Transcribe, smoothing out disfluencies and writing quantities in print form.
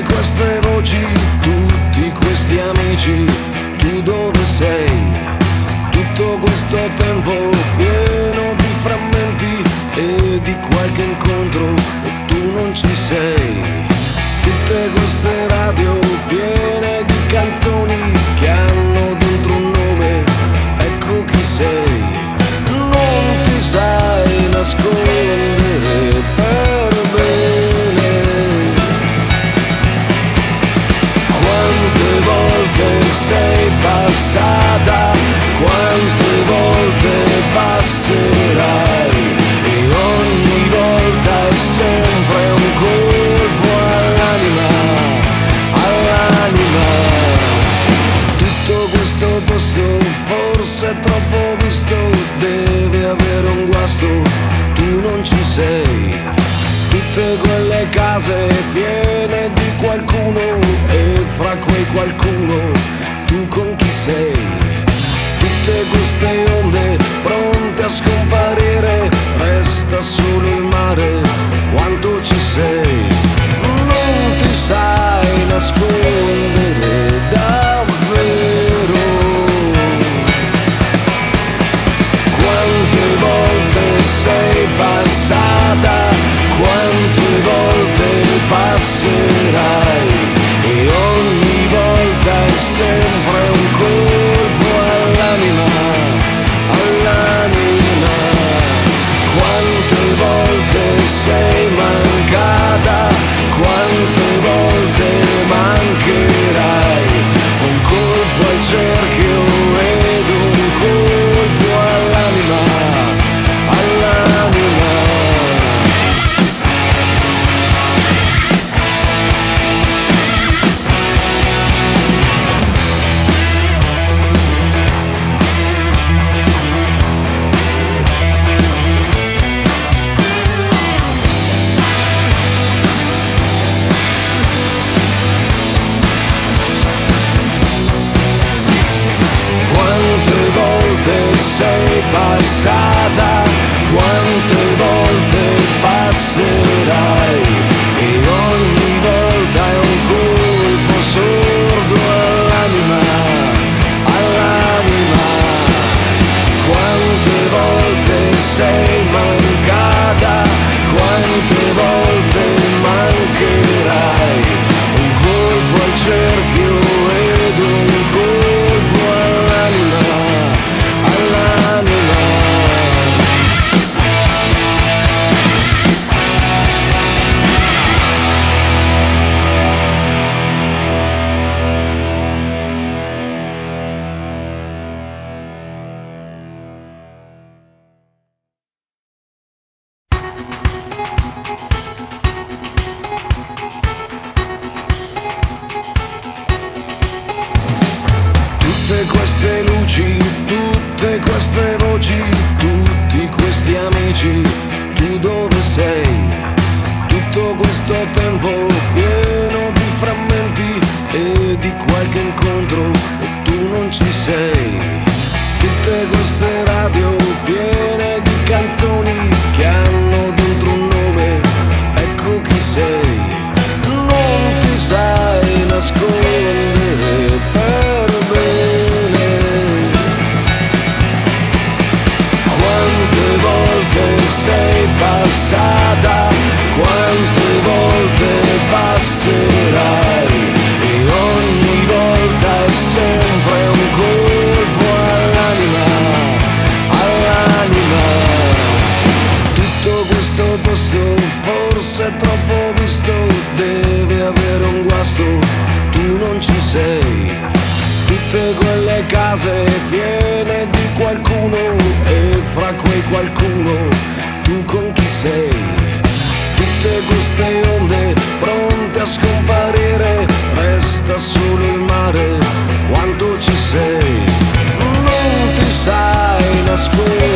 queste voci, tutti questi amici, tu dove sei? Tutto questo tempo pieno di frammenti e di qualche incontro e tu non ci sei. Tutte queste radio piene di canzoni che hanno dentro un nome, ecco chi sei. Non ti sai nascondere per bene. Quante volte sei passata, quante volte passerai, e ogni volta è sempre un colpo all'anima, all'anima. Tutto questo posto forse è troppo visto, deve avere un guasto, tu non ci sei. Tutte quelle case piene di qualcuno e fra quei qualcuno tu con chi sei? Tutte queste onde pronte a scomparire, resta solo il mare, quanto ci sei? Non ti sai nascondere davvero. Quante volte sei passata, quante volte passerai, e ogni volta è sempre un colpo all'anima, all'anima. Quante volte sei mancata, quante volte mancherai, un colpo al cerchio ed un colpo all'anima, all'anima. Sei passata, quante volte passerai, e ogni volta è un colpo sordo all'anima, all'anima. Quante volte sei mancata, quante volte mancherai, un colpo al cerchio ed un colpo all'anima, all'anima. Tutte queste luci, tutte queste voci, tutti questi amici, tu dove sei? Tutto questo tempo pieno di frammenti e di qualche incontro e tu non ci sei. Tutte queste radio piene di canzoni che hanno dentro un nome, ecco chi sei. Non ti sai nascondere per bene. Quante volte sei passata, quante volte passerai, e ogni volta è sempre un colpo all'anima, all'anima. Tutto questo posto forse è troppo visto, deve avere un guasto, tu non ci sei. Tutte quelle case piene di qualcuno e fra quei qualcuno tu con chi sei? Tutte queste onde pronte a scomparire, resta solo il mare, quanto ci sei? Non ti sai nascondere